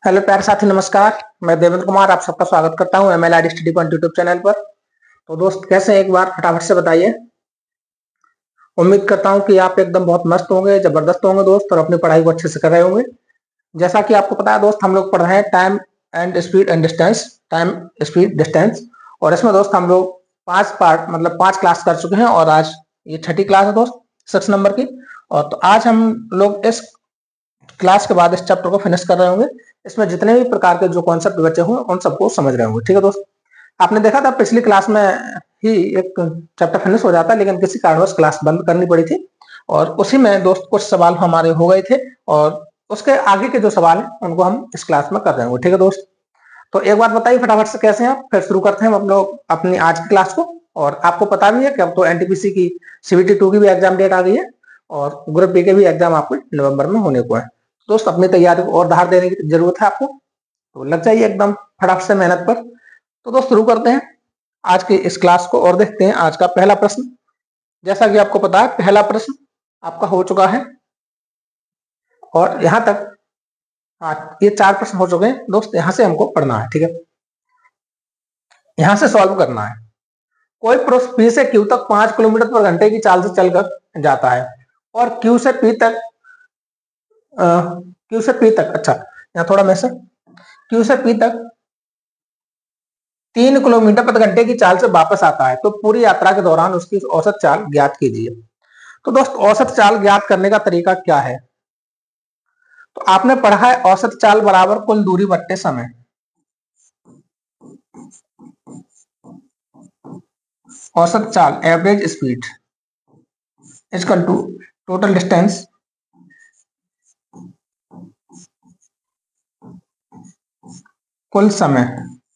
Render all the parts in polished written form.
Hello प्यारे साथी, नमस्कार। मैं देवेंद्र कुमार आप सबका स्वागत करता हूं MLID study point YouTube channel पर। तो दोस्त, कैसे हैं? एक बार फटाफट से बताइए। उम्मीद करता हूं कि आप एकदम बहुत मस्त होंगे, जबरदस्त होंगे दोस्त, और अपनी पढ़ाई को अच्छे से कर रहे होंगे। जैसा कि आपको पता है दोस्त, हम लोग पढ़ रहे हैं time and speed and distance, time speed distance. और इसमें दोस्त हम लोग 5 पार्ट मतलब 5 क्लास कर चुके हैं, और आज ये छठी क्लास है दोस्त, 6 नंबर की। और तो आज हम लोग इस क्लास के बाद इस चैप्टर को फिनिश कर रहे होंगे। इसमें जितने भी प्रकार के जो कॉन्सेप्ट बचे होंगे उन सबको समझ रहे होंगे। ठीक है दोस्त, आपने देखा था पिछली क्लास में ही एक चैप्टर फिनिश हो जाता, लेकिन किसी कारणवश क्लास बंद करनी पड़ी थी, और उसी में दोस्त कुछ सवाल हमारे हो गए थे, और उसके आगे के जो सवाल हैं उनको हम इस क्लास में कर रहे होंगे। ठीक है दोस्त, तो एक बात बताइए फटाफट से, कैसे हैं आप? फिर शुरू करते हैं हम लोग अपनी आज की क्लास को। और आपको पता भी है कि अब तो एनटीपीसी की CBT 2 की भी एग्जाम डेट आ गई है, और ग्रुप बी के भी एग्जाम आपको नवंबर में होने को है। दोस्त, अपनी तैयारी को और धार देने की जरूरत है आपको, तो लग जाइए एकदम फटाफट से मेहनत पर। तो दोस्त, शुरू करते हैं आज की इस क्लास को और देखते हैं आज का पहला प्रश्न। जैसा कि आपको पता है, पहला प्रश्न आपका हो चुका है, और यहां तक ये 4 प्रश्न हो चुके हैं दोस्त। यहां से हमको पढ़ना है, ठीक है, यहां से सॉल्व करना है। कोई पुरुष P से Q तक 5 किलोमीटर पर घंटे की चाल से चलकर जाता है, और Q से P तक Q से P तक, अच्छा यहाँ थोड़ा मैं Q से P तक 3 किलोमीटर प्रति घंटे की चाल से वापस आता है, तो पूरी यात्रा के दौरान उसकी औसत चाल ज्ञात कीजिए। तो दोस्त, औसत चाल ज्ञात करने का तरीका क्या है? तो आपने पढ़ा है औसत चाल बराबर कुल दूरी बट्टे समय। औसत चाल average speed equal to total distance कुल समय,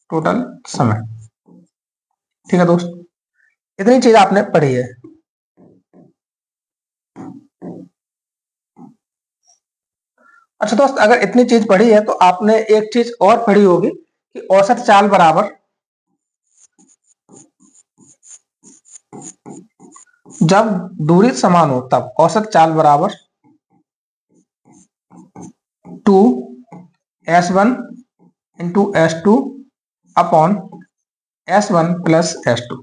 टोटल समय। ठीक है दोस्त, इतनी चीज आपने पढ़ी है। अच्छा दोस्त, अगर इतनी चीज पढ़ी है तो आपने एक चीज और पढ़ी होगी कि औसत चाल बराबर जब दूरी समान हो तब औसत चाल बराबर 2S1 into S2 upon S1 plus S2।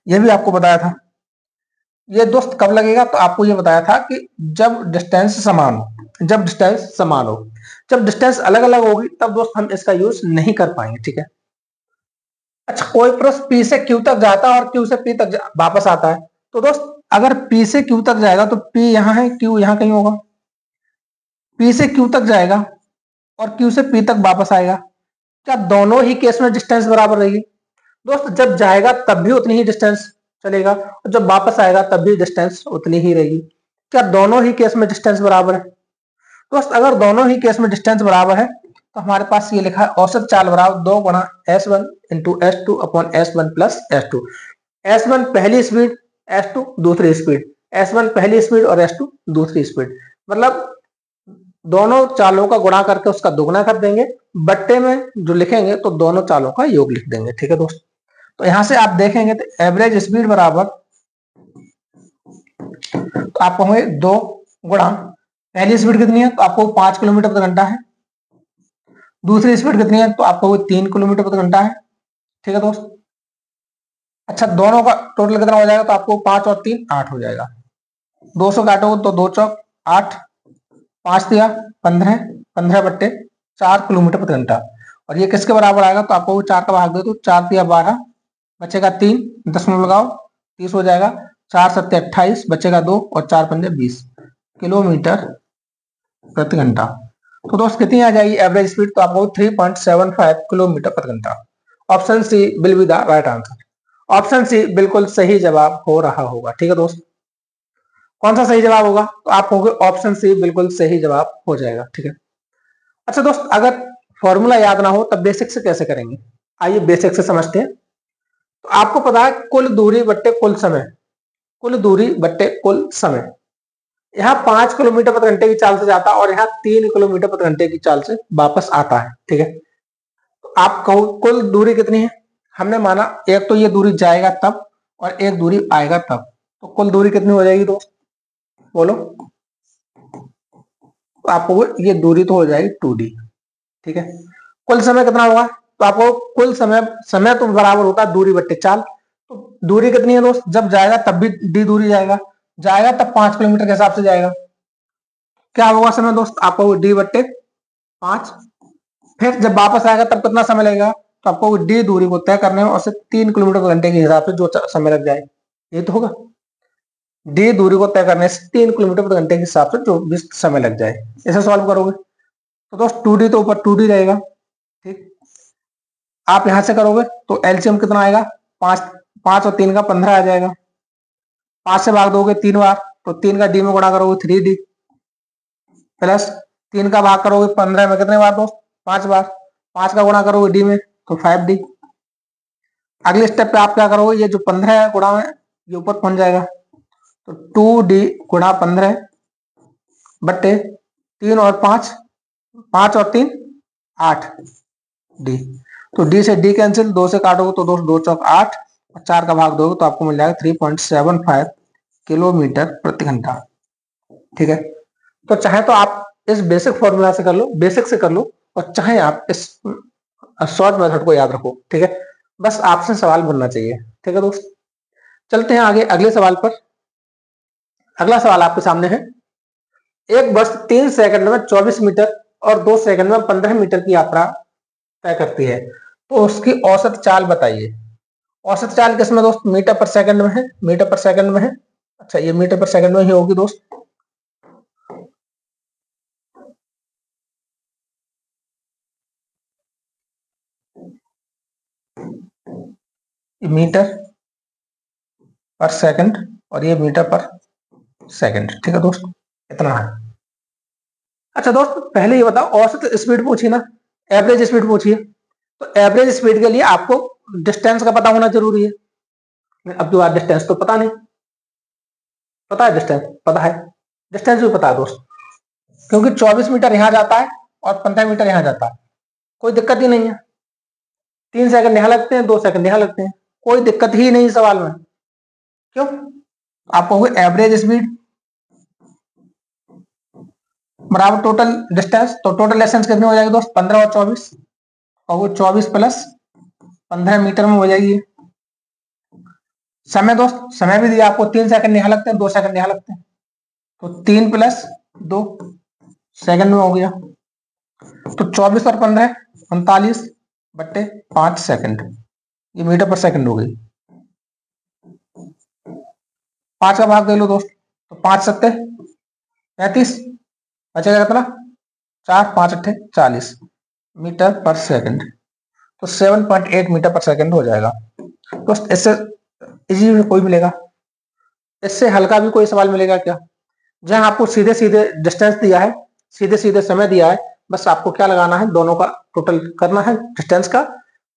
यह भी आपको बताया था। ये दोस्त कब लगेगा? तो आपको ये बताया था कि जब डिस्टेंस समान हो, जब डिस्टेंस समान हो। जब डिस्टेंस अलग अलग होगी तब दोस्त हम इसका यूज नहीं कर पाएंगे। ठीक है, अच्छा, कोई पुरुष P से Q तक जाता है और Q से P तक वापस आता है। तो दोस्त, अगर P से Q तक जाएगा तो P यहाँ है, Q यहाँ कहीं होगा। P से Q तक जाएगा और Q से P तक वापस आएगा। क्या दोनों ही केस में डिस्टेंस बराबर रहेगी? दोस्त, जब जाएगा तब भी उतनी ही डिस्टेंस चलेगा, और जब वापस आएगा तब भी डिस्टेंस उतनी ही रहेगी। क्या दोनों ही केस में डिस्टेंस बराबर है? दोस्त, अगर दोनों ही केस में डिस्टेंस बराबर है तो हमारे पास ये लिखा है औसत चाल बराबर 2 गुणा S1 into S2 upon S1 plus S2। S1 पहली स्पीड, S2 दूसरी स्पीड, S1 पहली स्पीड और S2 दूसरी स्पीड। मतलब दोनों चालों का गुणा करके उसका दुगना कर देंगे, बट्टे में जो लिखेंगे तो दोनों चालों का योग लिख देंगे। ठीक है दोस्त, तो यहां से आप देखेंगे तो एवरेज स्पीड बराबर, तो आप कहोगे 2 गुणा पहली स्पीड कितनी है, तो आपको 5 किलोमीटर प्रति घंटा है। दूसरी स्पीड कितनी है, तो आपको 3 किलोमीटर प्रति घंटा है। ठीक है दोस्त, अच्छा, दोनों का टोटल कितना हो जाएगा, तो आपको 5 और 3 8 हो जाएगा। 200 काटोगे तो 2 चौक 8, 5 दिया 15, 15 बट्टे 4 किलोमीटर प्रति घंटा। और ये किसके बराबर आएगा, तो आपको 4 का भाग दे तो 4 दिया 12, बचेगा 3, दशमलव लगाओ 30 हो जाएगा। 4 सत्ते 28, बचेगा 2, और 4 पंजे 20 किलोमीटर प्रति घंटा। तो दोस्त, कितनी आ जाएगी एवरेज स्पीड? तो आपको 3.75 किलोमीटर प्रति घंटा। Option C will be the right answer. Option C बिल्कुल सही जवाब हो रहा होगा। ठीक है दोस्त, कौन सा सही जवाब होगा? तो आप कहोगे ऑप्शन सी बिल्कुल सही जवाब हो जाएगा। ठीक है, अच्छा दोस्त, अगर फॉर्मूला याद ना हो तब बेसिक से कैसे करेंगे? आइए बेसिक से समझते हैं। तो आपको पता है कुल दूरी बट्टे कुल समय, कुल दूरी बट्टे कुल समय। यहाँ 5 किलोमीटर प्रति घंटे की चाल से जाता है और यहाँ 3 किलोमीटर प्रति घंटे की चाल से वापस आता है। ठीक है, तो आप कहो कुल दूरी कितनी है? हमने माना एक तो ये दूरी जाएगा तब, और एक दूरी आएगा तब, तो कुल दूरी कितनी हो जाएगी दोस्त? बोलो। तो आपको ये दूरी तो हो जाएगी 2D। ठीक है। कुल समय कितना होगा, तो आपको कुल समय, समय तो बराबर होता है दूरी बट्टे चाल। तो दूरी कितनी है दोस्त, जब जाएगा तब भी डी दूरी जाएगा, जाएगा तब 5 किलोमीटर के हिसाब से जाएगा। क्या होगा समय दोस्त, आपको डी बट्टे 5। फिर जब वापस आएगा तब कितना समय लगेगा, तो आपको डी दूरी को तय करने में और 3 किलोमीटर घंटे के हिसाब से जो समय लग जाए, ये तो होगा। डी दूरी को तय करने से 3 किलोमीटर घंटे के हिसाब से जो भी समय लग जाए, ऐसे सॉल्व करोगे। तो दोस्त 2D तो ऊपर 2D रहेगा, ठीक। आप यहां से करोगे तो एलसीएम कितना आएगा, 5 और 3 का 15 आ जाएगा। 5 से भाग दोगे 3 बार, तो 3 का डी में गुणा करोगे 3D, प्लस 3 का भाग करोगे 15 में कितने बार दोस्त, 5 बार। 5 का गुणा करोगे डी में तो 5D। अगले स्टेप पे आप क्या करोगे, ये जो 15 है गुणा में ये ऊपर पहुंच जाएगा, तो 2D गुणा 15 बट्टे 3 और 5, 5 और 3 8 डी। तो डी से डी कैंसिल, 2 से काटोगे तो दोस्त 2 चौक 8 और 4 का भाग दोगे तो आपको मिल जाएगा 3.75 किलोमीटर प्रति घंटा, ठीक है। तो चाहे तो आप इस बेसिक फॉर्मूला से कर लो, बेसिक से कर लो, और चाहे आप इस शॉर्ट मेथड को याद रखो, ठीक है। बस आपसे सवाल बनना चाहिए, ठीक है दोस्त। चलते हैं आगे अगले सवाल पर। अगला सवाल आपके सामने है, एक बस 3 सेकंड में 24 मीटर और 2 सेकंड में 15 मीटर की यात्रा तय करती है, तो उसकी औसत चाल बताइए। औसत चाल किसमें दोस्त, मीटर पर सेकंड में है, मीटर पर सेकंड में है। अच्छा, ये मीटर पर सेकंड में ही होगी दोस्त। मीटर पर सेकंड और ये मीटर पर सेकंड, ठीक है दोस्त, इतना है। अच्छा दोस्त, पहले ये बताओ, औसत स्पीड पूछी ना, एवरेज स्पीड पूछिए, तो एवरेज स्पीड के लिए आपको डिस्टेंस का पता होना जरूरी है। अब जो बात डिस्टेंस तो पता नहीं, पता है डिस्टेंस, पता है, डिस्टेंस भी पता है दोस्त, क्योंकि 24 मीटर यहां जाता है और 15 मीटर यहां जाता है, कोई दिक्कत ही नहीं है। 3 सेकंड यहां लगते हैं, 2 सेकंड यहां लगते हैं, कोई दिक्कत ही नहीं सवाल में। क्यों, आप कहोगे एवरेज स्पीड बराबर टोटल डिस्टेंस, तो टोटल डिस्टेंस कितनी हो जाएगी दोस्त, 15 और 24, कहोगे 24 प्लस 15 मीटर में हो जाएगी। समय दोस्त, समय भी दिया आपको, 3 सेकंड यहां लगते हैं, 2 सेकंड यहां लगते हैं, तो 3 प्लस 2 सेकंड में हो गया। तो 24 और 15 39 बट्टे 5 सेकंड, ये मीटर पर सेकंड हो गई। 5 का भाग दे लो दोस्त, तो 5 सत्ते 35, बचेगा कितना, 4 5 अट्ठे 40 मीटर पर सेकंड, तो 7.8 मीटर पर सेकंड हो जाएगा दोस्त। इससे इजी में कोई मिलेगा, इससे हल्का भी कोई सवाल मिलेगा क्या, जहां आपको सीधे सीधे डिस्टेंस दिया है, सीधे सीधे समय दिया है, बस आपको क्या लगाना है, दोनों का टोटल करना है डिस्टेंस का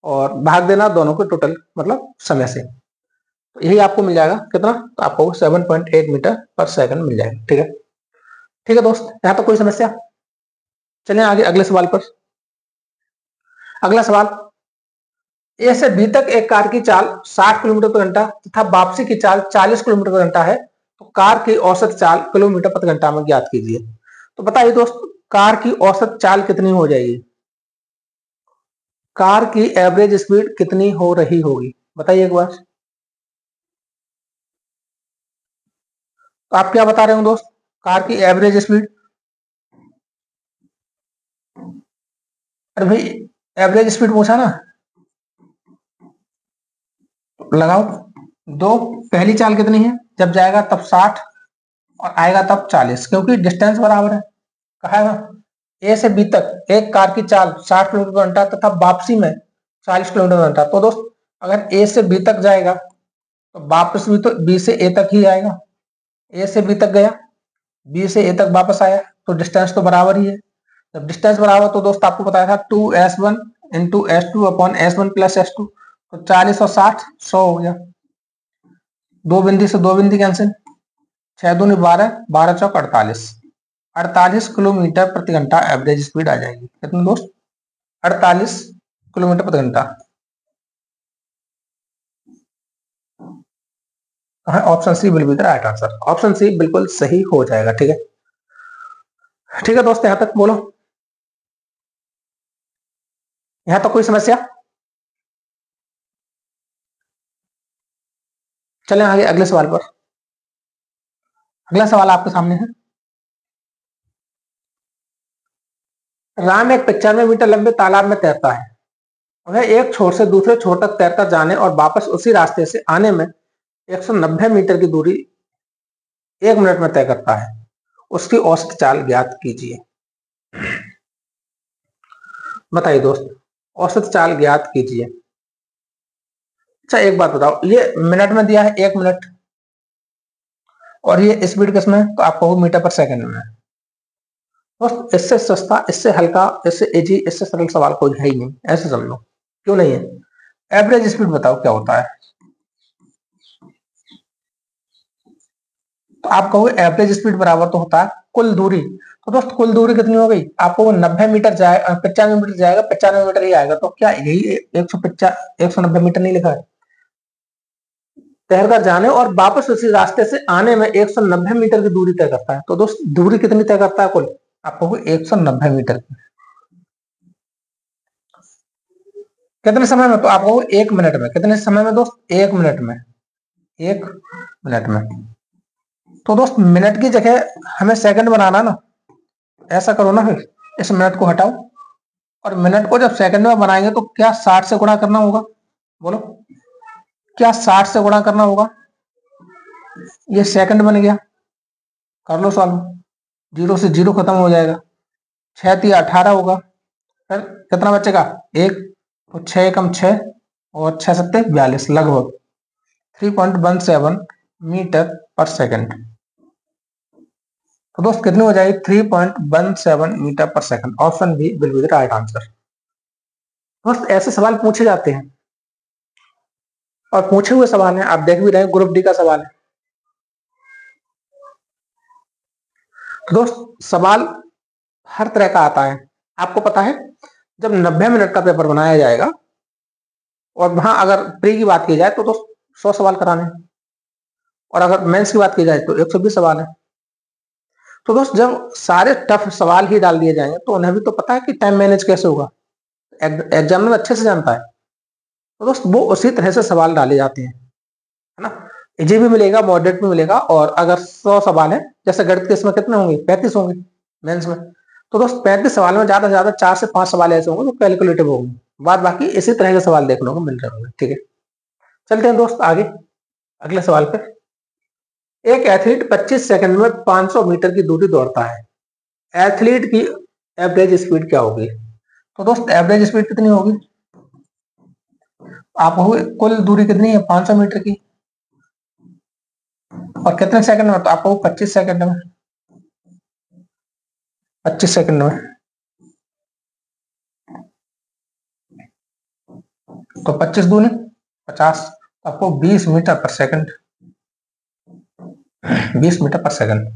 और भाग देना दोनों के टोटल मतलब समय से, तो यही आपको मिल जाएगा कितना, तो आपको 7.8 मीटर पर सेकंड मिल जाएगा, ठीक है। ठीक है दोस्त, यहां तो कोई समस्या। चलिए आगे अगले सवाल पर। अगला सवाल, ए से बी तक एक कार की चाल 60 किलोमीटर प्रति घंटा तथा वापसी की चाल 40 किलोमीटर प्रति घंटा है, तो कार की औसत चाल किलोमीटर प्रति घंटा में ज्ञात कीजिए। तो बताइए दोस्त, कार की औसत चाल कितनी हो जाएगी, कार की एवरेज स्पीड कितनी हो रही होगी, बताइए एक बार। तो आप क्या बता रहे हो दोस्त, कार की एवरेज स्पीड, अरे भाई एवरेज स्पीड पूछा ना, लगाओ। दो, पहली चाल कितनी है, जब जाएगा तब 60 और आएगा तब 40, क्योंकि डिस्टेंस बराबर है, कहा है ना। ए से बी तक एक कार की चाल 60 किलोमीटर प्रति घंटा तथा वापसी में 40 किलोमीटर प्रति घंटा, तो दोस्त अगर ए से बी तक जाएगा तो वापस भी तो बी से ए तक ही आएगा। ए से बी तक गया, बी से ए तक वापस आया, तो डिस्टेंस तो बराबर ही है। जब डिस्टेंस बराबर, तो दोस्त आपको बताया था 2s1 into s2 upon s1 plus s2, तो 40 और 60 100 हो गया। दो बिंदी से दो बिंदी कैंसिल, 6 दूनी 12, 12 चौक 48, 48 किलोमीटर प्रति घंटा एवरेज स्पीड आ जाएगी। कितने दोस्त, 48 किलोमीटर प्रति घंटा। Option C will be the right answer, option C बिल्कुल सही हो जाएगा, ठीक है। ठीक है दोस्त, यहां तक बोलो। यहाँ तो कोई समस्या? चलें आगे अगले सवाल पर। अगला सवाल आपके सामने है। राम एक 95 मीटर लंबे तालाब में तैरता है। वह एक छोर से दूसरे छोर तक तैरकर जाने और वापस उसी रास्ते से आने में 190 मीटर की दूरी 1 मिनट में तय करता है। उसकी औसत चाल ज्ञात कीजिए। बताइए दोस्त, औसत चाल ज्ञात कीजिए। अच्छा एक बात बताओ, ये मिनट में दिया है 1 मिनट, और ये स्पीड किसमें, तो आपको मीटर पर सेकंड में। दोस्त इससे सस्ता, इससे हल्का, इससे इजी, इससे सरल सवाल कोई है ही नहीं, ऐसे समझो। क्यों नहीं है? एवरेज स्पीड बताओ क्या होता है। तो आप कहोगे एवरेज स्पीड बराबर तो होता है कुल दूरी। तो दोस्त कुल दूरी कितनी हो गई? आपको 90 मीटर जाए, 95 मीटर जाएगा, 95 मीटर ही आएगा, तो क्या यही 190 मीटर नहीं लिखा है? तैरकर जाने और वापस उसी रास्ते से आने में 190 मीटर की दूरी तय करता है। तो दोस्त दूरी कितनी तय करता है कुल? आपको 190 मीटर की। कितने समय में? तो आपको 1 मिनट में। कितने समय में दोस्त? 1 मिनट में। 1 मिनट में। तो दोस्त मिनट की जगह हमें सेकंड बनाना ना। ऐसा करो ना, फिर इस मिनट को हटाओ और मिनट को जब सेकंड में बनाएंगे तो क्या 60 से गुणा करना होगा? बोलो, क्या 60 से गुणा करना होगा? ये सेकंड बन गया। कर लो सॉल्व। 0 से 0 खत्म हो जाएगा। 6×3 = 18 होगा। फिर कितना बचेगा? 1। तो 6×1 = 6 और 6×7 = 42, लगभग 3.17 मीटर पर सेकंड। तो दोस्त कितनी हो जाएगी? 3.17 मीटर पर second. Option B will be the right answer. दोस्त ऐसे सवाल पूछे जाते हैं और पूछे हुए सवाल हैं, आप देख भी रहे हैं, ग्रुप डी का सवाल है। तो दोस्त सवाल हर तरह का आता है। आपको पता है, जब 90 मिनट का पेपर बनाया जाएगा और वहां अगर प्री की बात की जाए तो 100 सवाल कराने हैं, और अगर मेंस की बात की जाए तो 120 सवाल है। तो दोस्त जब सारे टफ सवाल ही डाल दिए जाएंगे तो उन्हें भी तो पता है कि टाइम मैनेज कैसे होगा। एग्जामिनर अच्छे से जानता है। तो दोस्त वो उसी तरह से सवाल डाले जाते हैं, है ना। इजी भी मिलेगा, मॉडरेट भी मिलेगा। और अगर 100 सवाल है, जैसे गणित के इसमें कितने होंगे? 35 होंगे मेंस में। तो दोस्त 35 सवाल में ज्यादा से ज्यादा 4 से 5 सवाल ऐसे होंगे जो कैलकुलेटिव होंगे। बाद बाकी इसी तरह के सवाल देखने को मिल रहे होंगे। ठीक है, चलते हैं दोस्त आगे अगले सवाल पे। एक एथलीट 25 सेकंड में 500 मीटर की दूरी दौड़ता है। एथलीट की एवरेज स्पीड क्या होगी? तो दोस्त एवरेज स्पीड कितनी होगी? आप कुल दूरी कितनी है? 500 मीटर की, और कितने सेकंड में? तो आपको 25 सेकंड में। 25 सेकंड में। तो 25 दूनी 50, तो आपको 20 मीटर पर सेकंड। 20 मीटर पर सेकंड।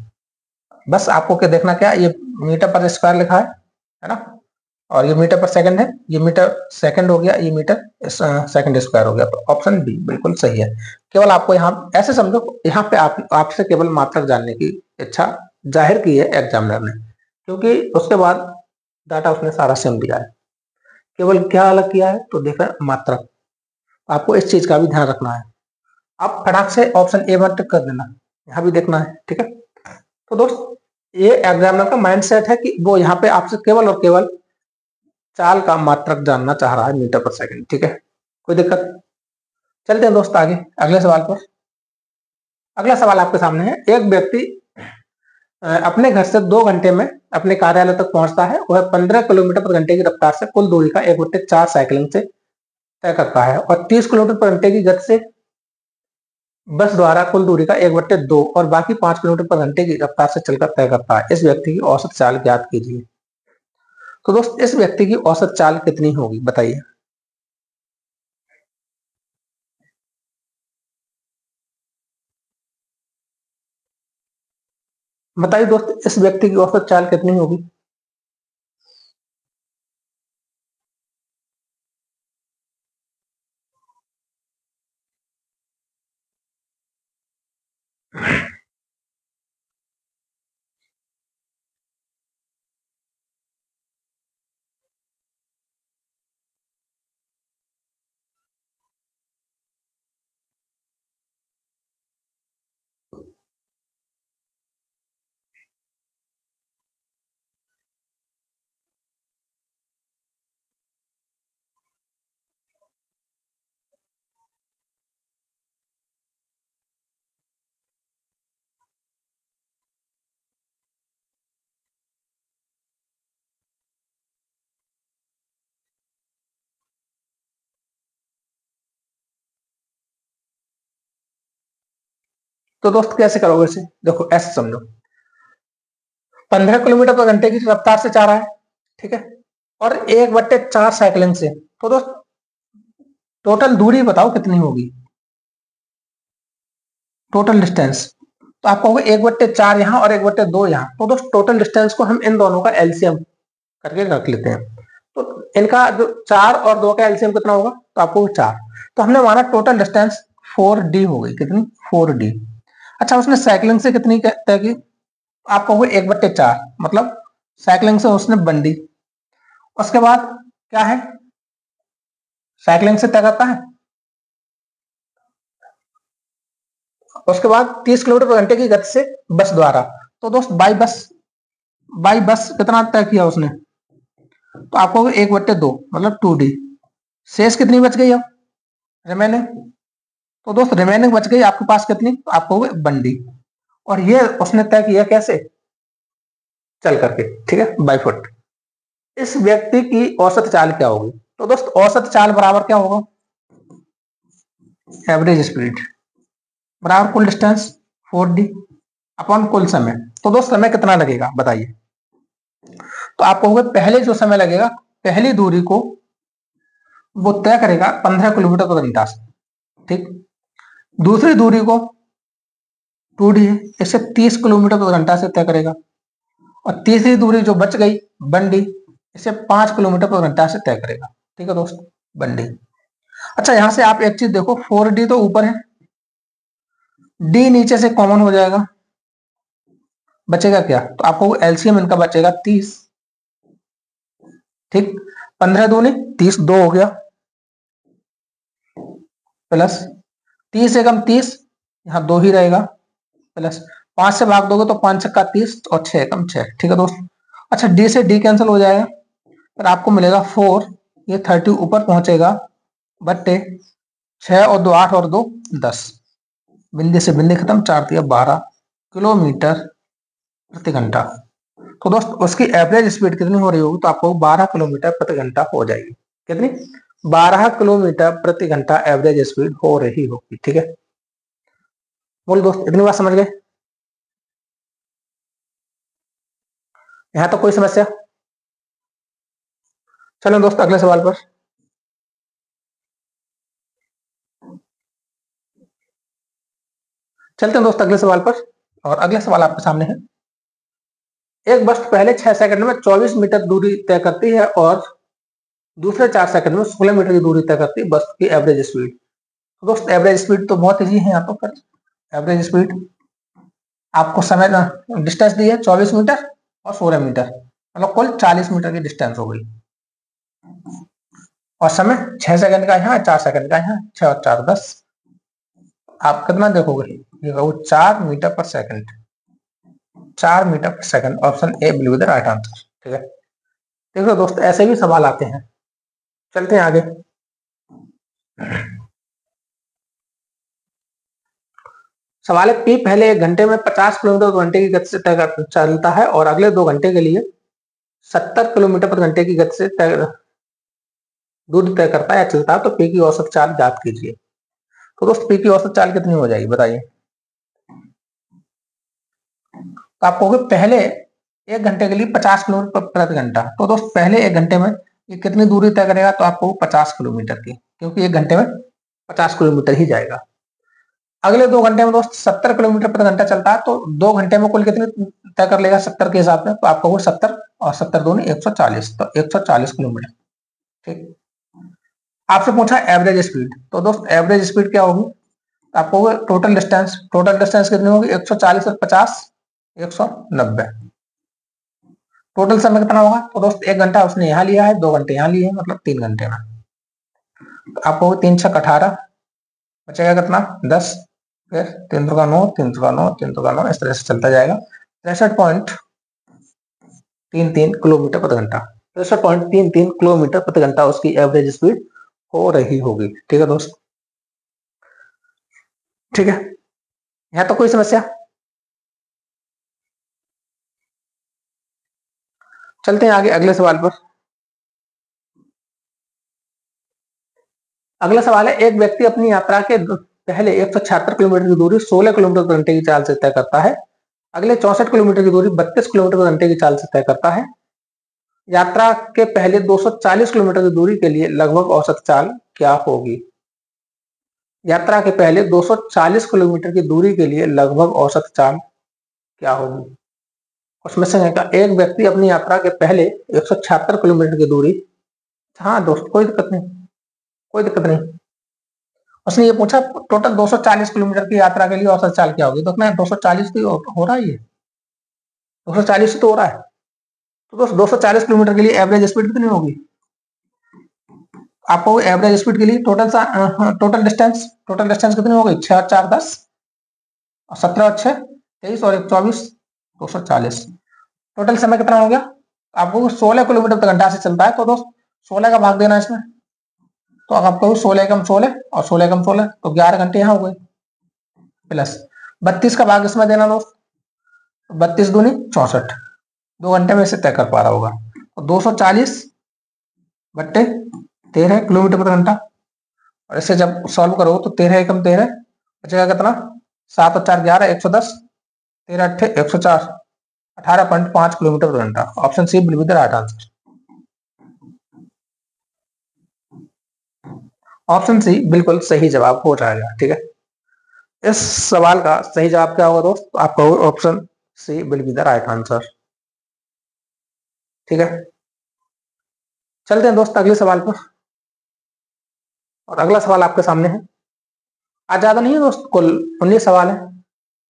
बस आपको क्या देखना, क्या ये मीटर पर स्क्वायर लिखा है ना, और ये मीटर पर सेकंड है। ये मीटर सेकंड हो गया, ये मीटर सेकंड स्क्वायर हो गया। तो ऑप्शन बी बिल्कुल सही है। केवल आपको यहाँ ऐसे समझो, यहाँ पे आपसे केवल मात्रक जानने की इच्छा जाहिर की है एग्जामिनर ने, क्योंकि उसके बाद डाटा उसने सारा सेम दिया है। केवल क्या अलग किया है? तो देखा मात्रक। आपको इस चीज का भी ध्यान रखना है। आप फटाक से ऑप्शन ए पर टिक कर देना, यहाँ भी देखना है। ठीक है, तो दोस्त ये एग्जामिनर का माइंडसेट है कि वो यहाँ पे आपसे केवल और केवल चाल का मात्रक जानना चाह रहा है, मीटर पर सेकंड। ठीक है, कोई दिक्कत? चलते हैं दोस्त आगे अगले सवाल पर। अगला सवाल आपके सामने है। एक व्यक्ति अपने घर से 2 घंटे में अपने कार्यालय तक पहुंचता है। वह 15 किलोमीटर पर घंटे की रफ्तार से कुल दूरी का 1/4 साइकिलिंग से तय करता है, और 30 किलोमीटर पर घंटे की गति से बस द्वारा कुल दूरी का 1/2 और बाकी 5 किलोमीटर पर घंटे की रफ्तार से चलकर तय करता है। इस व्यक्ति की औसत चाल ज्ञात कीजिए। तो दोस्त इस व्यक्ति की औसत चाल कितनी होगी, बताइए। बताइए दोस्त, इस व्यक्ति की औसत चाल कितनी होगी? तो दोस्त कैसे करोगे इसे, देखो ऐसे समझो, 15 किलोमीटर पर घंटे की रफ्तार से जा रहा है, ठीक है, और 1/4 साइकिलिंग से, तो दोस्त टोटल दूरी बताओ कितनी होगी, टोटल डिस्टेंस। तो आप कहोगे 1/4 यहाँ और 1/2 यहाँ, तो दोस्त टोटल डिस्टेंस को हम इन दोनों का एलसीएम करके रख लेते हैं। तो इनका जो 4 और 2 का एलसीएम कितना होगा, तो आपको 4। तो हमने माना टोटल डिस्टेंस 4D हो गई, कितनी 4D। अच्छा उसने साइकिलिंग से कितनी तय की, आप कहोगे 1/4, मतलब साइकिलिंग से उसने बंदी। उसके बाद क्या है, साइकिलिंग से तय करता है, उसके बाद 30 किलोमीटर पर घंटे की गति से बस द्वारा। तो दोस्त बाई बस कितना तय किया उसने, तो आपको 1/2 मतलब 2D। शेष कितनी बच गई अब, रिमेनिंग। तो दोस्त रिमेनिंग बच गई आपके पास कितनी, तो आपको 1D। और ये उसने तय किया कैसे, चल करके, ठीक है, बाई फुट। इस व्यक्ति की औसत चाल क्या होगी, तो दोस्त औसत चाल बराबर क्या होगा, एवरेज स्पीड बराबर कुल डिस्टेंस 4D अपॉन कुल समय। तो दोस्त समय कितना लगेगा बताइए, तो आप कहोगे पहले जो समय लगेगा, पहली दूरी को वो तय करेगा 15 किलोमीटर पर घंटा से, ठीक। दूसरी दूरी को 2D है, इसे 30 किलोमीटर पर घंटा से तय करेगा। और तीसरी दूरी जो बच गई 1D, इसे 5 किलोमीटर पर घंटा से तय करेगा, ठीक है दोस्त, 1D। अच्छा यहां से आप एक चीज देखो, 4D तो ऊपर है, D नीचे से कॉमन हो जाएगा, बचेगा क्या, तो आपको एलसीएम इनका बचेगा 30, ठीक। 15 दूनी 30, 2 हो गया, प्लस 30 एकम 30, यहाँ 2 ही रहेगा, प्लस 5 से भाग दोगे तो 5 छक्का 30 और 6 एकम 6, ठीक है दोस्त। अच्छा डी से डी कैंसिल हो जाएगा, फिर आपको मिलेगा 4, ये 30 ऊपर पहुंचेगा, बट्टे 6 और 2 8 और 2 10, बिंदी से बिंदी खत्म, 4 दिया 12 किलोमीटर प्रति घंटा। तो दोस्त उसकी एवरेज स्पीड कितनी हो रही होगी, तो आपको 12 किलोमीटर प्रति घंटा हो जाएगी, कितनी 12 किलोमीटर प्रति घंटा एवरेज स्पीड हो रही होगी, ठीक है। बोल दोस्त इतनी बात समझ गए, यहां तो कोई समस्या। चलो दोस्त अगले सवाल पर चलते हैं दोस्त, अगले सवाल पर। और अगला सवाल आपके सामने है, एक बस पहले 6 सेकंड में 24 मीटर दूरी तय करती है और दूसरे 4 सेकंड में 16 मीटर की दूरी तय करती है बस की एवरेज स्पीड। तो दोस्त एवरेज स्पीड तो बहुत ईजी है यहाँ तो, फिर एवरेज स्पीड आपको समय डिस्टेंस दी है 24 मीटर और 16 मीटर, मतलब कुल 40 मीटर की डिस्टेंस हो गई। और समय 6 सेकंड का यहाँ, 4 सेकंड का यहाँ, 6 और 4 10, आप कितना देखोगे, ये 4 मीटर पर सेकंड, 4 मीटर पर second, option A will be the right answer, ठीक है। देखो दोस्त ऐसे भी सवाल आते हैं, चलते हैं आगे। सवाल है, पी पहले 1 घंटे में 50 किलोमीटर घंटे की गति से चलता है और अगले 2 घंटे के लिए 70 किलोमीटर प्रति घंटे की गति से दूरी तय करता है या चलता है, तो पी की औसत चाल ज्ञात कीजिए। तो दोस्त पी की औसत चाल कितनी हो जाएगी बताइए, तो आप कहोगे पहले 1 घंटे के लिए 50 किलोमीटर प्रति घंटा, तो दोस्त पहले 1 घंटे में ये कितनी दूरी तय करेगा, तो आपको 50 किलोमीटर की, क्योंकि 1 घंटे में 50 किलोमीटर ही जाएगा। अगले 2 घंटे में दोस्त 70 किलोमीटर प्रति घंटा चलता है, तो 2 घंटे में कुल कितनी तय कर लेगा 70 के हिसाब से, तो आपको वो 70 और 70 दोनों 140, तो 140 किलोमीटर, ठीक। आपसे पूछा एवरेज स्पीड, तो दोस्त एवरेज स्पीड क्या होगी, आपको टोटल डिस्टेंस कितनी होगी, 140 और 50 190, टोटल समय कितना होगा, तो दोस्त 1 घंटा उसने यहाँ लिया है, 2 घंटे यहाँ लिए हैं, मतलब 3 घंटे में। तो आपको 3 छक 18, बचेगा कितना 10, फिर 3 का 9, 3 का 9, 3 का 9, इस तरह से चलता जाएगा। 63.33 किलोमीटर प्रति घंटा, 63.33 किलोमीटर प्रति घंटा उसकी एवरेज स्पीड हो रही होगी, ठीक है दोस्त, ठीक है। यहाँ तो कोई समस्या, चलते हैं आगे अगले सवाल पर। अगला सवाल है, एक व्यक्ति अपनी यात्रा के पहले 176 किलोमीटर की दूरी 16 किलोमीटर घंटे की चाल से तय करता है। अगले 64 किलोमीटर की दूरी 32 किलोमीटर घंटे की चाल से तय करता है। यात्रा के पहले 240 किलोमीटर की दूरी के लिए लगभग औसत चाल क्या होगी? यात्रा के पहले 240 किलोमीटर की दूरी के लिए लगभग औसत चाल क्या होगी? उसमें से एक व्यक्ति अपनी यात्रा के पहले 176 किलोमीटर की दूरी, हाँ दोस्त कोई दिक्कत नहीं, कोई दिक्कत नहीं। उसने ये पूछा टोटल 240 किलोमीटर की यात्रा के लिए औसत चाल क्या होगी, तो अपना 240 की हो रहा है, ये 240 तो हो रहा है। तो दोस्त 240 किलोमीटर के लिए एवरेज स्पीड कितनी होगी? आपको एवरेज स्पीड के लिए टोटल डिस्टेंस कितनी हो गई? 6 और 4 10 और 17 और 6 23 और 1 24, 240। टोटल समय कितना हो गया? आपको 16 किलोमीटर प्रति घंटा से चलता है, तो दोस्त 16 का भाग देना इसमें, तो आपको 16 कम 16 और 16 कम 16 तो 11 घंटे यहाँ हो गए, प्लस 32 का भाग इसमें देना दोस्त, 32 दूनी 64, 2 घंटे में इसे तय कर पा रहा होगा। तो 240 बट्टे 13 किलोमीटर प्रति घंटा, और इसे जब सॉल्व करो तो 13 एकम 13 बचेगा कितना? 7 और 4 11, 110, 13 अट्ठे 104, 18.5 किलोमीटर प्रति घंटा। Option C will be the right answer. Option C बिल्कुल सही जवाब हो जाएगा। ठीक है, इस सवाल का सही जवाब क्या होगा दोस्त? आपका option C will be the right answer. ठीक है, चलते हैं दोस्त अगले सवाल पर। और अगला सवाल आपके सामने है। आज ज्यादा नहीं है दोस्त, कुल 19 सवाल है।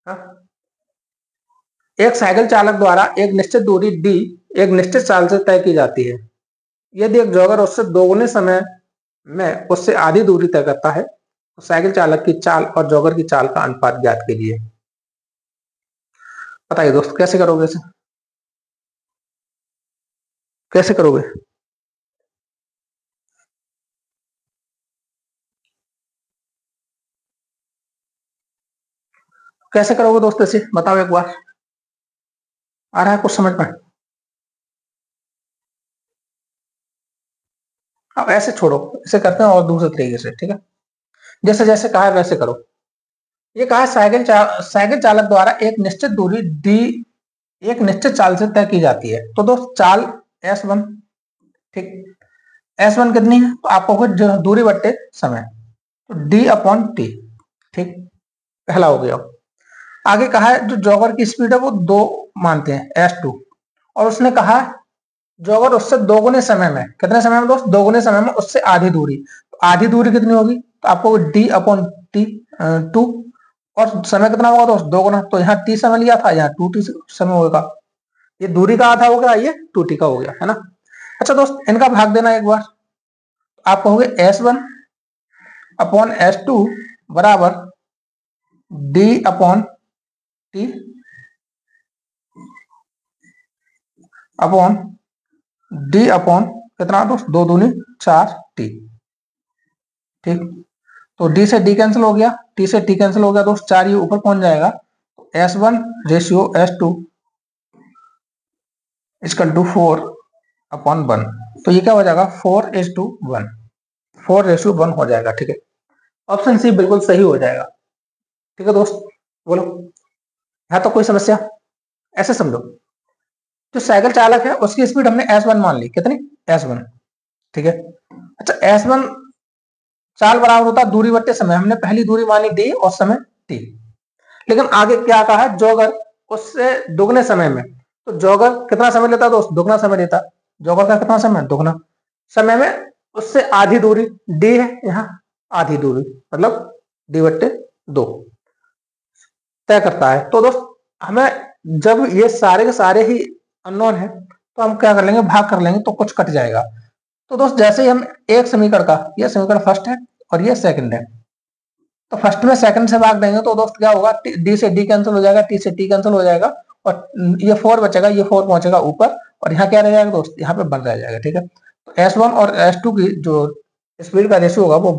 हाँ? एक साइकिल चालक द्वारा एक निश्चित दूरी डी एक निश्चित चाल से तय की जाती है। यदि एक जॉगर उससे दोगुने समय में उससे आधी दूरी तय करता है, तो साइकिल चालक की चाल और जॉगर की चाल का अनुपात ज्ञात कीजिए। बताइए दोस्त कैसे करोगे इसे? कैसे करोगे? कैसे करोगे दोस्त इसे बताओ एक बार, आ रहा है कुछ समझ में? अब ऐसे छोड़ो, इसे करते हैं और दूसरे तरीके से। ठीक है, जैसे जैसे कहा है वैसे करो। ये कहा है साइकिल चालक द्वारा एक निश्चित दूरी डी एक निश्चित चाल से तय की जाती है। तो दोस्त चाल S1, ठीक, S1 कितनी है? तो आपको दूरी बट्टे समय, तो डी अपॉन टी। ठीक, पहला हो गया। आगे कहा है जो जॉगर की स्पीड है वो 2 मानते हैं S2, और उसने कहा जॉगर उससे दोगुने समय में, कितने समय में दोस्त? दोगुने समय में उससे आधी दूरी। तो आधी दूरी कितनी होगी? तो आपको डी अपॉन टी 2, और समय कितना होगा दोस्त? दोगुना। तो यहाँ टी समय लिया था, यहाँ 2t समय होगा। ये दूरी का आधा हो गया, ये 2t का हो गया, है ना? अच्छा दोस्त, इनका भाग देना एक बार। आप कहोगे S1 अपॉन S2 बराबर D upon T upon D upon कितना दोस्त? 2 दूनी 4t। ठीक, तो डी से डी कैंसिल हो गया, टी से टी कैंसिल हो गया दोस्त, 4 ये ऊपर पहुंच जाएगा। S1 ratio S2 is equal to 4 upon 1। तो ये क्या हो जाएगा? 4:1, 4:1 हो जाएगा। ठीक है, ऑप्शन सी बिल्कुल सही हो जाएगा। ठीक है दोस्त, बोलो है तो कोई समस्या? ऐसे समझो, जो साइकिल चालक है उसकी स्पीड हमने S1 मान ली, कितनी? S1। ठीक है, अच्छा S1 चाल बराबर होता है दूरी बट्टे समय, हमने पहली दूरी मानी डी और समय टी। लेकिन आगे क्या कहा? जॉगर उससे दुगने समय में, तो जॉगर कितना समय लेता दोस्त? दुगना समय लेता। जॉगर का कितना समय? दुगना समय में उससे आधी दूरी डी है, यहाँ आधी दूरी मतलब डी बट्टे 2 तय करता है। तो दोस्त हमें जब ये सारे के सारे ही अननोन है तो हम क्या कर लेंगे? भाग कर लेंगे, तो कुछ कट जाएगा। तो दोस्त जैसे ही हम एक समीकरण का, ये समीकरण फर्स्ट है और ये सेकंड है, तो फर्स्ट में सेकंड से भाग देंगे तो दोस्त क्या होगा? डी से डी कैंसिल हो जाएगा, टी से टी कैंसिल हो जाएगा, और ये 4 बचेगा, ये 4 पहुंचेगा ऊपर, और यहाँ क्या रह जाएगा दोस्त? यहाँ पे 1 रह जाएगा। ठीक है, तो S1 और S2 की जो स्पीड का रेशियो होगा वो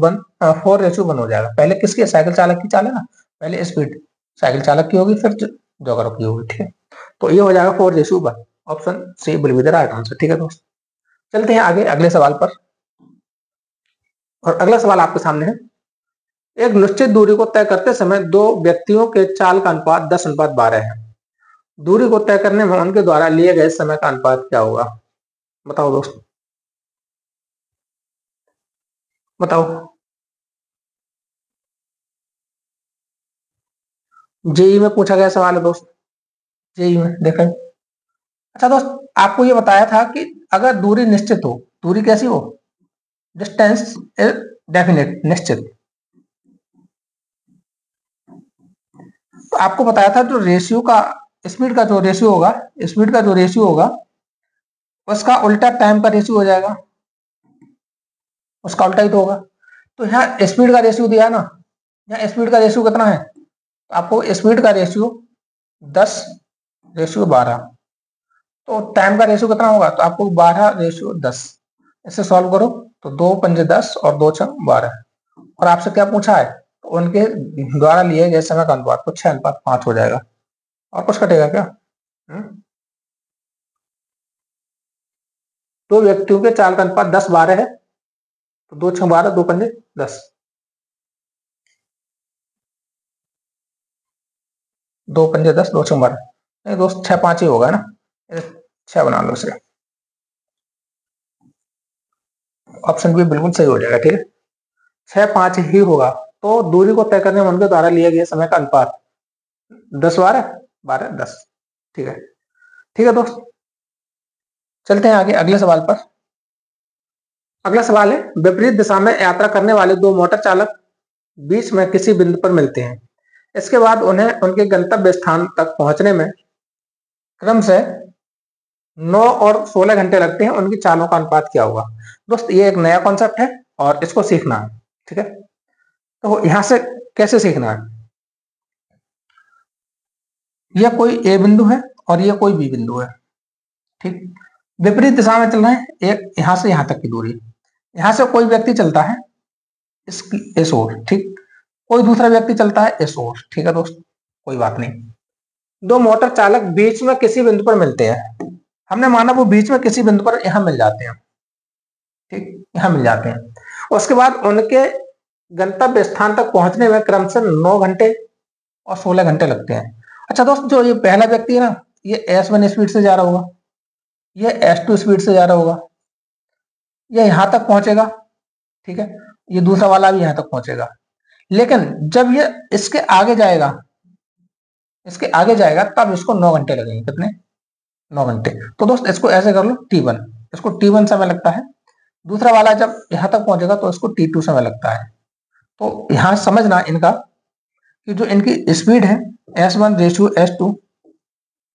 4:1 हो जाएगा। पहले किसकी? साइकिल चालक की चाल है ना, पहले स्पीड साइकिल चालक की होगी, फिर जॉगर की होगी। ठीक है, तो ये हो जाएगा 4:1। Option C will be the right answer. ठीक है दोस्त, चलते हैं आगे अगले सवाल पर। और अगला सवाल आपके सामने है। एक निश्चित दूरी को तय करते समय दो व्यक्तियों के चाल का अनुपात 10:12 है। दूरी को तय करने में उनके द्वारा लिए गए समय का अनुपात क्या होगा? बताओ दोस्त, बताओ। जेई में पूछा गया सवाल है दोस्त, जेई में देखा। अच्छा दोस्त, आपको ये बताया था कि अगर दूरी निश्चित हो, दूरी कैसी हो? डिस्टेंस डेफिनेट, निश्चित। तो आपको बताया था जो रेशियो का, स्पीड का जो रेशियो होगा, स्पीड का जो रेशियो होगा उसका उल्टा टाइम का रेशियो हो जाएगा, उसका उल्टा ही तो होगा। तो यहाँ स्पीड का रेशियो दिया है ना, यहाँ स्पीड का रेशियो कितना है? तो आपको स्पीड का रेशियो 10:12, तो टाइम का रेशियो कितना होगा? तो आपको 12:10। इसे सॉल्व करो तो 2×5 = 10 और 2×6 = 12। और आपसे क्या पूछा है? तो उनके द्वारा लिए गए समय का अनुपात, तो 6:5 हो जाएगा। और कुछ कटेगा क्या? दो व्यक्तियों के चाल का अनुपात 10:12 है, तो 2×6 = 12, 2×5 = 10, 2×5 = 10, 2×6 = 12। नहीं दोस्त, 6×5 ही होगा ना, 6 बना लो इसे। ऑप्शन बी बिल्कुल सही हो जाएगा, ठीक है, 6×5 ही होगा। तो दूरी को तय करने में उनके द्वारा लिए गए समय का अनुपात 10:12, 12:10, ठीक है। ठीक है दोस्त, चलते हैं आगे अगले सवाल पर। अगला सवाल है, विपरीत दिशा में यात्रा करने वाले दो मोटर चालक बीच में किसी बिंदु पर मिलते हैं। इसके बाद उन्हें उनके गंतव्य स्थान तक पहुंचने में क्रम से 9 और 16 घंटे लगते हैं। उनकी चालों का अनुपात क्या होगा? दोस्त, ये एक नया कॉन्सेप्ट है और इसको सीखना है, ठीक है। तो यहां से कैसे सीखना है? यह कोई ए बिंदु है और यह कोई बी बिंदु है, ठीक। विपरीत दिशा में चल रहे हैं, एक यहां से यहां तक की दूरी। यहां से कोई व्यक्ति चलता है इस ओर, ठीक, कोई दूसरा व्यक्ति चलता है इस ओर, ठीक है दोस्त, कोई बात नहीं। दो मोटर चालक बीच में किसी बिंदु पर मिलते हैं। हमने माना वो बीच में किसी बिंदु पर यहां मिल जाते हैं, ठीक, यहां मिल जाते हैं। उसके बाद उनके गंतव्य स्थान तक पहुंचने में क्रम से 9 घंटे और 16 घंटे लगते हैं। अच्छा दोस्त, जो ये पहला व्यक्ति है ना, ये S1 स्पीड से जा रहा होगा, ये S2 स्पीड से जा रहा होगा, ये यहां तक पहुंचेगा, ठीक है, ये दूसरा वाला भी यहां तक पहुंचेगा। लेकिन जब ये इसके आगे जाएगा, इसके आगे जाएगा, तब इसको 9 घंटे लगेंगे। कितने? 9 घंटे। तो दोस्त इसको ऐसे कर लो T1, इसको T1 समय लगता है। दूसरा वाला जब यहां तक पहुंचेगा तो इसको T2 समय लगता है। तो यहां समझना इनका कि जो इनकी स्पीड है S1:S2,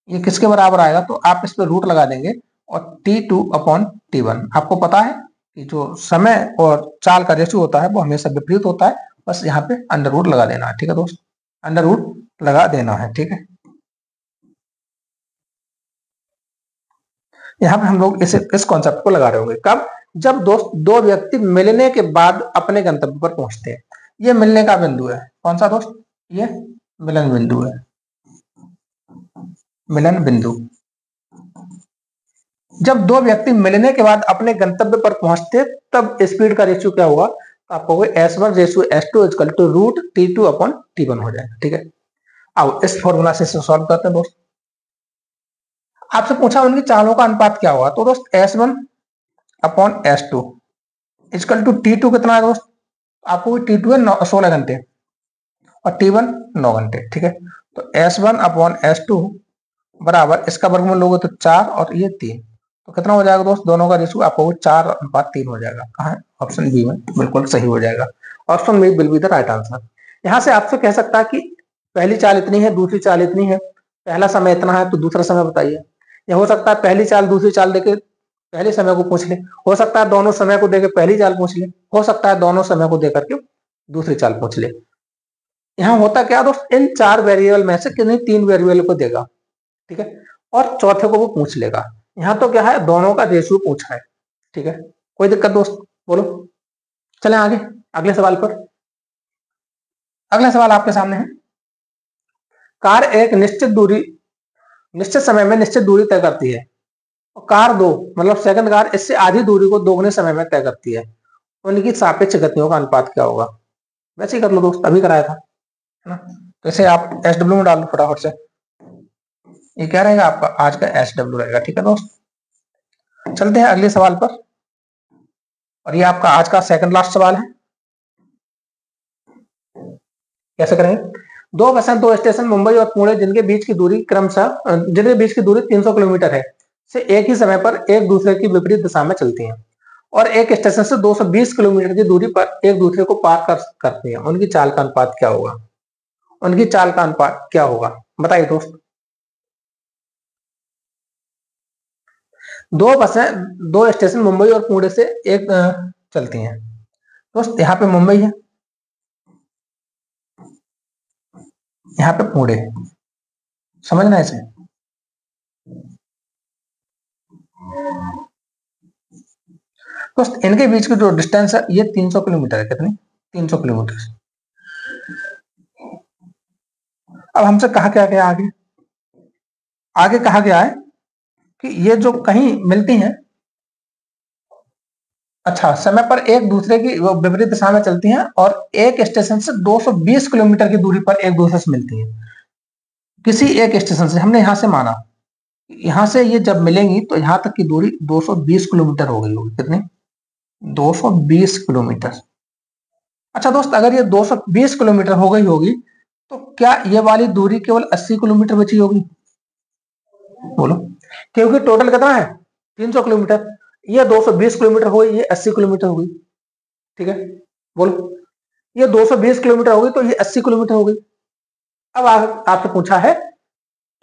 ये किसके बराबर आएगा? तो आप इस पर रूट लगा देंगे और T2/T1। आपको पता है कि जो समय और चाल का रेशियो होता है वो हमेशा विपरीत होता है। बस यहाँ पे अंडर रूट लगा देना है, ठीक है दोस्त, अंडर रूट लगा देना है, ठीक है। यहाँ पे हम लोग इस कॉन्सेप्ट को लगा रहे होंगे कब? जब दोस्त दो व्यक्ति मिलने के बाद अपने गंतव्य पर पहुंचते हैं। ये मिलने का बिंदु है, कौन सा दोस्त? ये मिलन बिंदु है, मिलन बिंदु। जब दो व्यक्ति मिलने के बाद अपने गंतव्य पर पहुंचते तब स्पीड का रेशियो क्या होगा? तो आपको S1:S2 = √T2/T1 हो जाएगा, ठीक है। अब इस फॉर्मूला से सॉल्व करते हैं दोस्त। आपसे पूछा उनकी चालों का अनुपात क्या होगा? तो दोस्त S1/S2 = T2 कितना है दोस्त? आपको T2 है 16 घंटे और T1 9 घंटे, ठीक है। तो S1/S2 बराबर, इसका वर्गमूल लोगे तो 4 और ये 3, तो कितना हो जाएगा दोस्त? दोनों का रेशियो आपको 4:3 हो जाएगा। कहाँ है? ऑप्शन बी में बिल्कुल सही हो जाएगा। Option B will be the right answer. यहाँ से आपसे कह सकता है कि पहली चाल इतनी है, दूसरी चाल इतनी है, पहला समय इतना है, तो दूसरा समय बताइए। या हो सकता है पहली चाल दूसरी चाल देके पहले समय को पूछ ले, हो सकता है दोनों समय को देके पहली चाल पूछ ले, हो सकता है दोनों समय को देकर के दूसरी चाल पूछ ले। यहाँ होता क्या दोस्त, इन 4 वेरिएबल में से किन्हीं 3 वेरिएबल को देगा, ठीक है, और चौथे को वो पूछ लेगा। यहाँ तो क्या है, दोनों का रेशियो पूछा है, ठीक है। कोई दिक्कत दोस्त? बोलो, चलें आगे अगले सवाल पर। अगला सवाल आपके सामने है। कार एक निश्चित समय में निश्चित दूरी तय करती है, और कार दो, मतलब सेकंड कार, इससे आधी दूरी को दोगुने समय में तय करती है। उनकी सापेक्ष गतियों का अनुपात क्या होगा? वैसे ही कर लो दोस्त, अभी कराया था, है ना। तो इसे आप एस डब्ल्यू में डाल दो फटाफट से। ये क्या रहेगा आपका आज का एस डब्ल्यू रहेगा, ठीक है दोस्त। चलते हैं अगले सवाल पर, और ये आपका आज का सेकंड लास्ट सवाल है। कैसे करेंगे? दो बसें दो स्टेशन मुंबई और पुणे जिनके बीच की दूरी क्रमशः जिनके बीच की दूरी 300 किलोमीटर है से एक ही समय पर एक दूसरे की विपरीत दिशा में चलती हैं और एक स्टेशन से 220 किलोमीटर की दूरी पर एक दूसरे को पार करती हैं। उनकी चाल का अनुपात क्या होगा? उनकी चाल का अनुपात क्या होगा, बताइए दोस्त। दो बसें दो स्टेशन मुंबई और पुणे से एक चलती हैं दोस्त। यहाँ पे मुंबई है, यहाँ पे पुणे, समझना इसे। दोस्त इनके बीच की जो डिस्टेंस है ये 300 किलोमीटर है। कितनी? 300 किलोमीटर। अब हमसे कहा क्या गया आगे? आगे कहा गया है कि ये जो कहीं मिलती हैं, अच्छा, समय पर एक दूसरे की विपरीत दिशा में चलती हैं और एक स्टेशन से 220 किलोमीटर की दूरी पर एक दूसरे से मिलती हैं। किसी एक स्टेशन से, हमने यहां से माना, यहां से ये जब मिलेंगी तो यहां तक की दूरी 220 किलोमीटर हो गई होगी। कितनी? 220 किलोमीटर। अच्छा दोस्त, अगर ये 220 किलोमीटर हो गई होगी तो क्या ये वाली दूरी केवल 80 किलोमीटर बची होगी? बोलो। क्योंकि टोटल कितना है? 300 किलोमीटर। ये 220 किलोमीटर हो गई, ये 80 किलोमीटर हो गई, ठीक है। बोलो। ये 220 किलोमीटर हो गई तो ये 80 किलोमीटर हो गई। अब आपसे पूछा है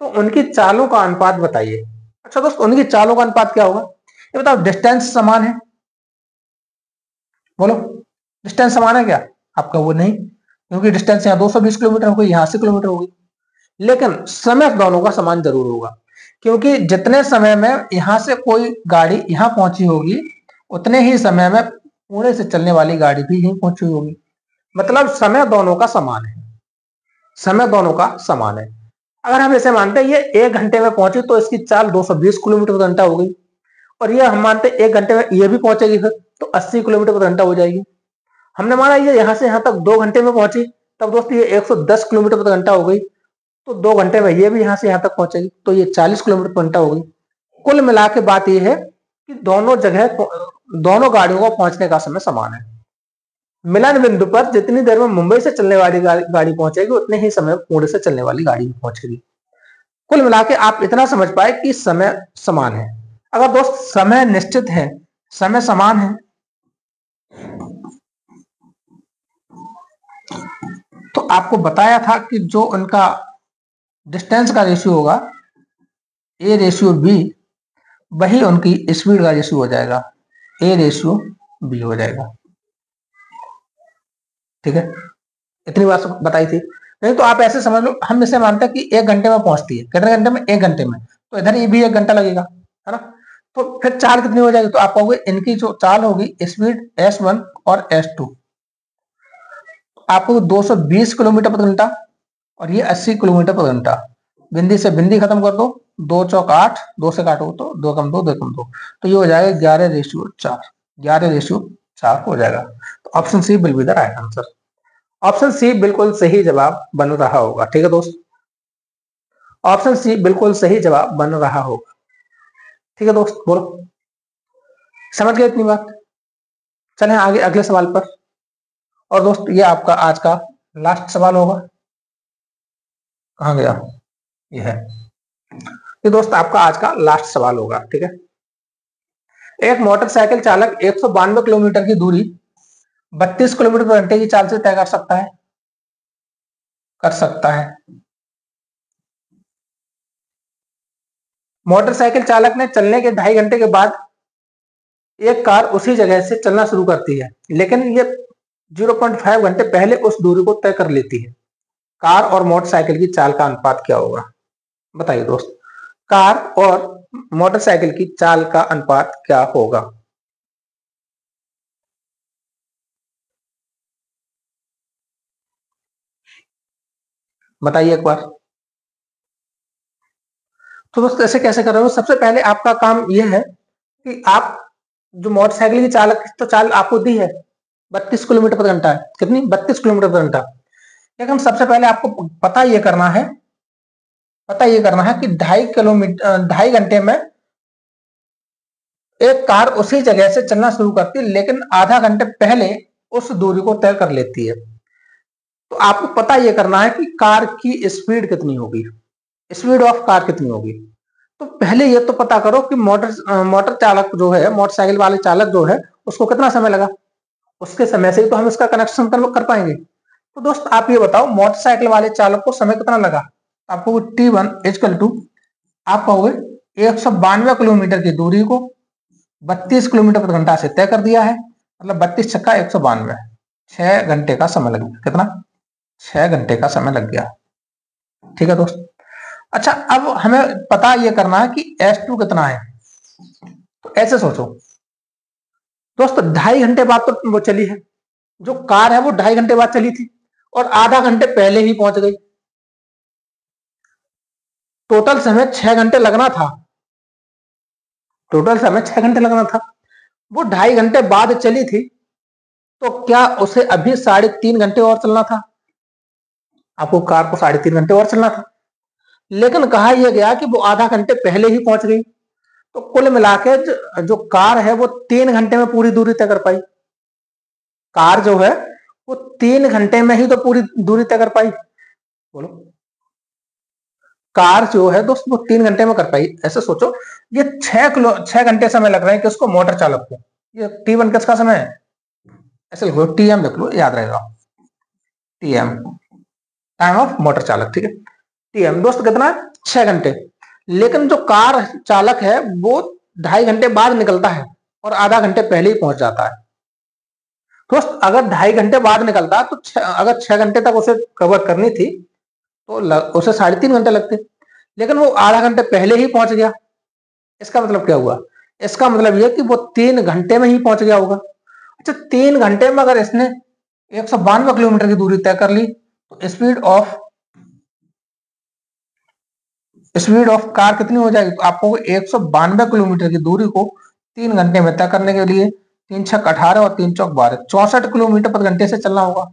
तो उनकी चालों का अनुपात बताइए। अच्छा दोस्त, उनकी चालों का अनुपात क्या होगा? ये बताओ, डिस्टेंस समान है, बोलो। डिस्टेंस समान है क्या आपका? वो नहीं, क्योंकि डिस्टेंस यहाँ 220 किलोमीटर हो गई, यहाँ 80 किलोमीटर हो गई। लेकिन समय दोनों का समान जरूर होगा, क्योंकि जितने समय में यहां से कोई गाड़ी यहां पहुंची होगी उतने ही समय में पुणे से चलने वाली गाड़ी भी यहीं पहुंची होगी। मतलब समय दोनों का समान है, समय दोनों का समान है। अगर हम इसे मानते हैं ये 1 घंटे में पहुंची तो इसकी चाल 220 किलोमीटर प्रति घंटा हो गई, और ये हम मानते हैं 1 घंटे में ये भी पहुंचेगी फिर तो 80 किलोमीटर प्रति घंटा हो जाएगी। हमने माना ये यहां से यहां तक 2 घंटे में पहुंची, तब दोस्त ये 110 किलोमीटर प्रति घंटा हो गई, तो 2 घंटे में ये भी यहां से यहां तक पहुंचेगी तो ये 40 किलोमीटर प्रति घंटा हो गई। कुल मिला के बात यह है कि दोनों जगह दोनों गाड़ियों को पहुंचने का समय समान है। मिलन बिंदु पर जितनी देर में मुंबई से चलने वाली गाड़ी पहुंचेगी उतने ही समय पुणे से चलने वाली गाड़ी भी पहुंचेगी। कुल मिला के आप इतना समझ पाए कि समय समान है। अगर दोस्त समय निश्चित है, समय समान है, तो आपको बताया था कि जो उनका डिस्टेंस का रेशियो होगा ए रेशियो बी, वही उनकी स्पीड का रेशियो हो जाएगा, ए रेशियो बी हो जाएगा, ठीक है। इतनी बात बताई थी। नहीं तो आप ऐसे समझ लो, हम इसे मानते हैं कि 1 घंटे में पहुंचती है। कितने घंटे में? 1 घंटे में। तो इधर ये भी 1 घंटा लगेगा, है ना। तो फिर चाल कितनी हो जाएगी? तो आप कहोगे इनकी जो चाल होगी स्पीड S1 और S2, आपको 220 किलोमीटर प्रति घंटा और ये 80 किलोमीटर प्रति घंटा। बिंदी से बिंदी खत्म कर दो, 2 चौक 8, 2 से काटो तो 2 कम 2, 2 कम 2, तो ये हो जाएगा 11:4, 11:4 हो जाएगा। तो option C will be the right answer. Option C बिल्कुल सही जवाब बन रहा होगा, ठीक है दोस्त। ऑप्शन सी बिल्कुल सही जवाब बन रहा होगा, ठीक है दोस्त। बोलो, समझ गए इतनी बात? चलें आगे अगले सवाल पर। और दोस्त ये आपका आज का लास्ट सवाल होगा। कहाँ गया? ये है, ये दोस्त आपका आज का लास्ट सवाल होगा, ठीक है। एक मोटरसाइकिल चालक 192 किलोमीटर की दूरी 32 किलोमीटर प्रति घंटे की चाल से तय कर सकता है, कर सकता है। मोटरसाइकिल चालक ने चलने के 2.5 घंटे के बाद एक कार उसी जगह से चलना शुरू करती है, लेकिन ये 0.5 घंटे पहले उस दूरी को तय कर लेती है। कार और मोटरसाइकिल की चाल का अनुपात क्या होगा? बताइए दोस्त, कार और मोटरसाइकिल की चाल का अनुपात क्या होगा? बताइए एक बार। तो दोस्त ऐसे कैसे कर रहे हो? सबसे पहले आपका काम यह है कि आप जो मोटरसाइकिल की चालक तो चाल आपको दी है 32 किलोमीटर प्रति घंटा है। कितनी? 32 किलोमीटर प्रति घंटा। लेकिन सबसे पहले आपको पता ये करना है कि 2.5 घंटे में एक कार उसी जगह से चलना शुरू करती है, लेकिन आधा घंटे पहले उस दूरी को तय कर लेती है। तो आपको पता ये करना है कि कार की स्पीड कितनी होगी, स्पीड ऑफ कार कितनी होगी। तो पहले ये तो पता करो कि मोटर चालक जो है, मोटरसाइकिल वाले चालक जो है, उसको कितना समय लगा। उसके समय से ही तो हम इसका कनेक्शन कर पाएंगे। तो दोस्त आप ये बताओ, मोटरसाइकिल वाले चालक को समय कितना लगा। आपको T1 इक्वल टू आप कहोगे 192 किलोमीटर की दूरी को 32 किलोमीटर प्रति घंटा से तय कर दिया है, मतलब 32 छक्का 192, 6 घंटे का समय लग गया। कितना? 6 घंटे का समय लग गया। ठीक है दोस्त। अच्छा, अब हमें पता ये करना है कि S2 कितना है। तो ऐसे सोचो दोस्त, 2.5 घंटे बाद तो वो चली है, जो कार है वो 2.5 घंटे बाद चली थी और आधा घंटे पहले ही पहुंच गई। टोटल समय 6 घंटे लगना था, टोटल समय 6 घंटे लगना था। वो 2.5 घंटे बाद चली थी, तो क्या उसे अभी 3.5 घंटे और चलना था? आपको कार को 3.5 घंटे और चलना था, लेकिन कहा यह गया कि वो आधा घंटे पहले ही पहुंच गई। तो कुल मिलाके जो कार है वो 3 घंटे में पूरी दूरी तय कर पाई। कार जो है वो 3 घंटे में ही तो पूरी दूरी तय कर पाई। बोलो, कार जो है दोस्त वो 3 घंटे में कर पाई। ऐसे सोचो, ये 6 घंटे समय लग रहे हैं किसको? मोटर चालक को। ये T1 किसका समय है? ऐसे लिखो, TM लिख लो, याद रहेगा। TM टाइम ऑफ मोटर चालक। ठीक है, TM दोस्त कितना है? 6 घंटे। लेकिन जो कार चालक है वो 2.5 घंटे बाद निकलता है और आधा घंटे पहले ही पहुंच जाता है। दोस्त अगर 2.5 घंटे बाद निकलता तो अगर 6 घंटे तक उसे कवर करनी थी तो उसे 3.5 घंटे लगते, लेकिन वो आधा घंटे पहले ही पहुंच गया। इसका मतलब क्या हुआ? इसका मतलब यह कि वो 3 घंटे में ही पहुंच गया होगा। अच्छा, 3 घंटे में अगर इसने 192 किलोमीटर की दूरी तय कर ली, तो स्पीड ऑफ कार कितनी हो जाएगी? तो आपको 192 किलोमीटर की दूरी को 3 घंटे में तय करने के लिए 3 छक 18 और 3 चौक 12, 64 किलोमीटर प्रति घंटे से चलना होगा।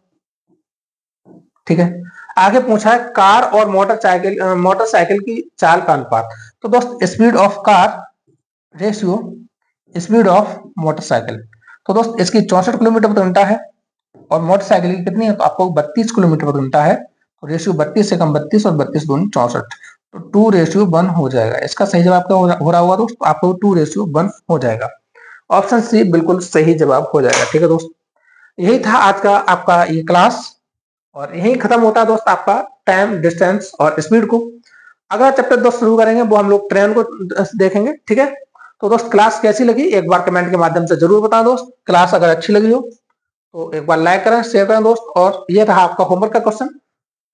ठीक है, आगे पूछा है कार और मोटरसाइकिल की चाल का अनुपात। तो दोस्त speed of car ratio speed of motorcycle, तो दोस्त इसकी 64 किलोमीटर प्रति घंटा है और मोटरसाइकिल की कितनी है? तो आपको 32 किलोमीटर प्रति घंटा है। तो रेशियो 32 से कम 32 और 32 दूनी 64, तो 2:1 हो जाएगा। इसका सही जवाब क्या हो रहा होगा दोस्त? आपको 2:1 हो जाएगा। ऑप्शन सी बिल्कुल सही जवाब हो जाएगा। ठीक है दोस्त, यही था आज का आपका ये क्लास और यही खत्म होता है दोस्त आपका टाइम, डिस्टेंस और स्पीड को। अगला चैप्टर दोस्त शुरू करेंगे, वो हम लोग ट्रेन को देखेंगे। ठीक है, तो दोस्त क्लास कैसी लगी एक बार कमेंट के माध्यम से जरूर बताएं दोस्त। क्लास अगर अच्छी लगी हो तो एक बार लाइक करें, शेयर करें दोस्त। और ये रहा आपका होमवर्क का क्वेश्चन,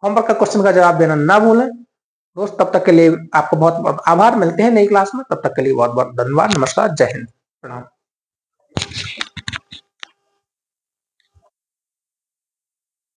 होमवर्क का क्वेश्चन का जवाब देना ना भूलें दोस्त। तब तक के लिए आपको बहुत बहुत आभार। मिलते हैं नई क्लास में, तब तक के लिए बहुत बहुत धन्यवाद। नमस्कार, जय हिंद, प्रणाम।